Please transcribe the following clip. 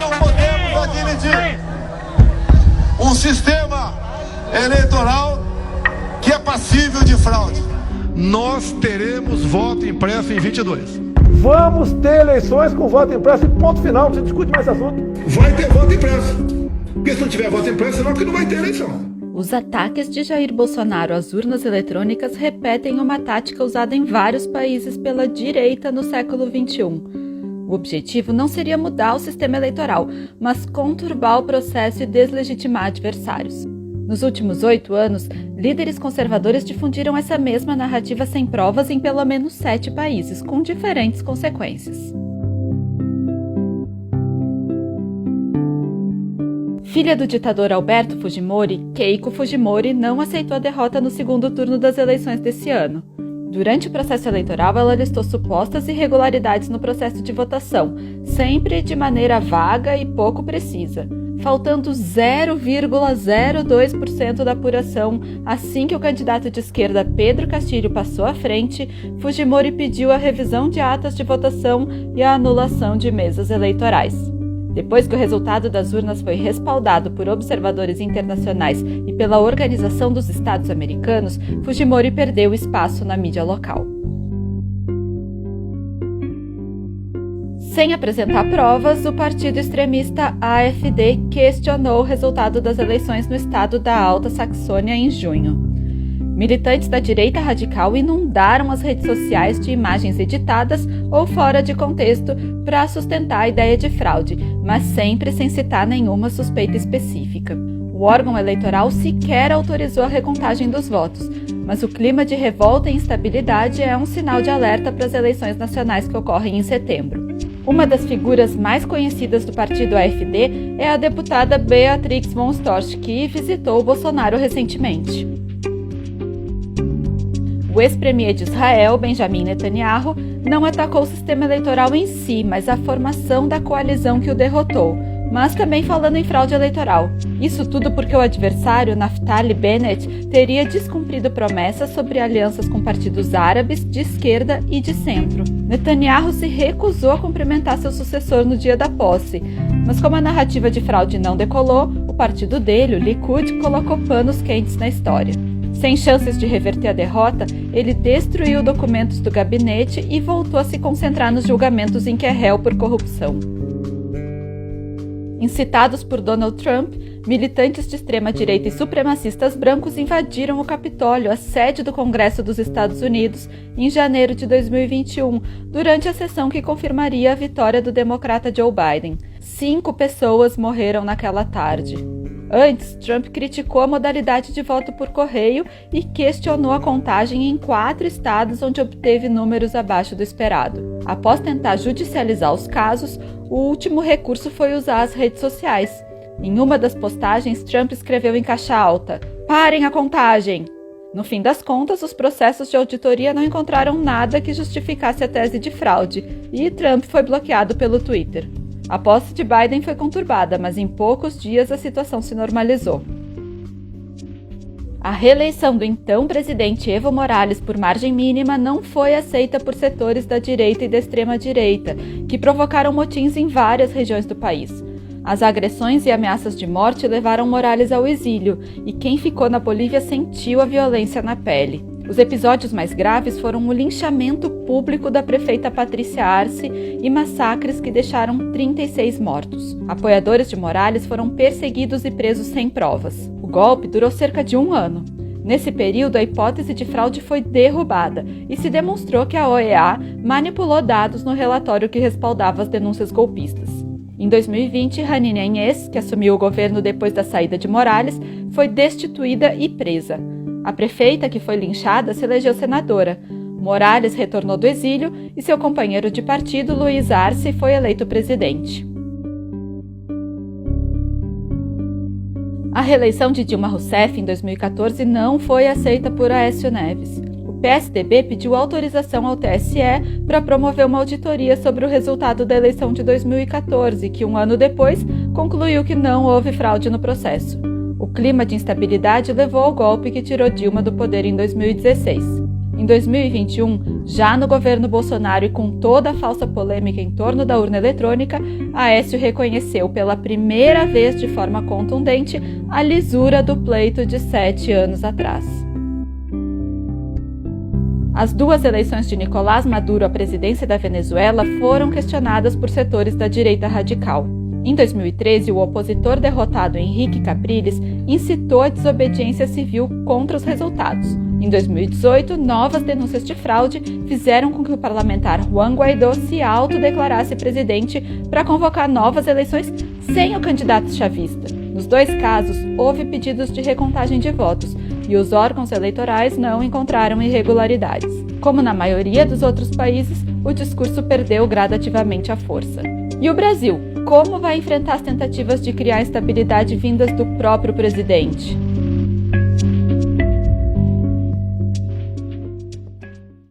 Nós não podemos admitir um sistema eleitoral que é passível de fraude. Nós teremos voto impresso em 22. Vamos ter eleições com voto impresso e ponto final, não se discute mais assunto. Vai ter voto impresso. Porque se não tiver voto impresso, senão que não vai ter eleição. Os ataques de Jair Bolsonaro às urnas eletrônicas repetem uma tática usada em vários países pela direita no século XXI. O objetivo não seria mudar o sistema eleitoral, mas conturbar o processo e deslegitimar adversários. Nos últimos 8 anos, líderes conservadores difundiram essa mesma narrativa sem provas em pelo menos 7 países, com diferentes consequências. Filha do ditador Alberto Fujimori, Keiko Fujimori não aceitou a derrota no segundo turno das eleições desse ano. Durante o processo eleitoral, ela listou supostas irregularidades no processo de votação, sempre de maneira vaga e pouco precisa, faltando 0,02% da apuração. Assim que o candidato de esquerda Pedro Castilho passou à frente, Fujimori pediu a revisão de atas de votação e a anulação de mesas eleitorais. Depois que o resultado das urnas foi respaldado por observadores internacionais e pela Organização dos Estados Americanos, Fujimori perdeu espaço na mídia local. Sem apresentar provas, o partido extremista AfD questionou o resultado das eleições no estado da Alta Saxônia em junho. Militantes da direita radical inundaram as redes sociais de imagens editadas ou fora de contexto para sustentar a ideia de fraude, mas sempre sem citar nenhuma suspeita específica. O órgão eleitoral sequer autorizou a recontagem dos votos, mas o clima de revolta e instabilidade é um sinal de alerta para as eleições nacionais que ocorrem em setembro. Uma das figuras mais conhecidas do partido AfD é a deputada Beatrix von Storch, que visitou Bolsonaro recentemente. O ex-premier de Israel, Benjamin Netanyahu, não atacou o sistema eleitoral em si, mas a formação da coalizão que o derrotou, mas também falando em fraude eleitoral. Isso tudo porque o adversário, Naftali Bennett, teria descumprido promessas sobre alianças com partidos árabes, de esquerda e de centro. Netanyahu se recusou a cumprimentar seu sucessor no dia da posse, mas como a narrativa de fraude não decolou, o partido dele, o Likud, colocou panos quentes na história. Sem chances de reverter a derrota, ele destruiu documentos do gabinete e voltou a se concentrar nos julgamentos em que é réu por corrupção. Incitados por Donald Trump, militantes de extrema-direita e supremacistas brancos invadiram o Capitólio, a sede do Congresso dos Estados Unidos, em janeiro de 2021, durante a sessão que confirmaria a vitória do democrata Joe Biden. 5 pessoas morreram naquela tarde. Antes, Trump criticou a modalidade de voto por correio e questionou a contagem em 4 estados onde obteve números abaixo do esperado. Após tentar judicializar os casos, o último recurso foi usar as redes sociais. Em uma das postagens, Trump escreveu em caixa alta: "Parem a contagem!". No fim das contas, os processos de auditoria não encontraram nada que justificasse a tese de fraude e Trump foi bloqueado pelo Twitter. A posse de Biden foi conturbada, mas em poucos dias a situação se normalizou. A reeleição do então presidente Evo Morales por margem mínima não foi aceita por setores da direita e da extrema-direita, que provocaram motins em várias regiões do país. As agressões e ameaças de morte levaram Morales ao exílio, e quem ficou na Bolívia sentiu a violência na pele. Os episódios mais graves foram o linchamento público da prefeita Patrícia Arce e massacres que deixaram 36 mortos. Apoiadores de Morales foram perseguidos e presos sem provas. O golpe durou cerca de 1 ano. Nesse período, a hipótese de fraude foi derrubada e se demonstrou que a OEA manipulou dados no relatório que respaldava as denúncias golpistas. Em 2020, Jeanine Áñez, que assumiu o governo depois da saída de Morales, foi destituída e presa. A prefeita, que foi linchada, se elegeu senadora. Morales retornou do exílio e seu companheiro de partido, Luiz Arce, foi eleito presidente. A reeleição de Dilma Rousseff em 2014 não foi aceita por Aécio Neves. O PSDB pediu autorização ao TSE para promover uma auditoria sobre o resultado da eleição de 2014, que 1 ano depois concluiu que não houve fraude no processo. O clima de instabilidade levou ao golpe que tirou Dilma do poder em 2016. Em 2021, já no governo Bolsonaro e com toda a falsa polêmica em torno da urna eletrônica, Aécio reconheceu pela primeira vez de forma contundente a lisura do pleito de 7 anos atrás. As 2 eleições de Nicolás Maduro à presidência da Venezuela foram questionadas por setores da direita radical. Em 2013, o opositor derrotado Henrique Capriles incitou a desobediência civil contra os resultados. Em 2018, novas denúncias de fraude fizeram com que o parlamentar Juan Guaidó se autodeclarasse presidente para convocar novas eleições sem o candidato chavista. Nos 2 casos, houve pedidos de recontagem de votos e os órgãos eleitorais não encontraram irregularidades. Como na maioria dos outros países, o discurso perdeu gradativamente a força. E o Brasil? Como vai enfrentar as tentativas de criar instabilidade vindas do próprio presidente?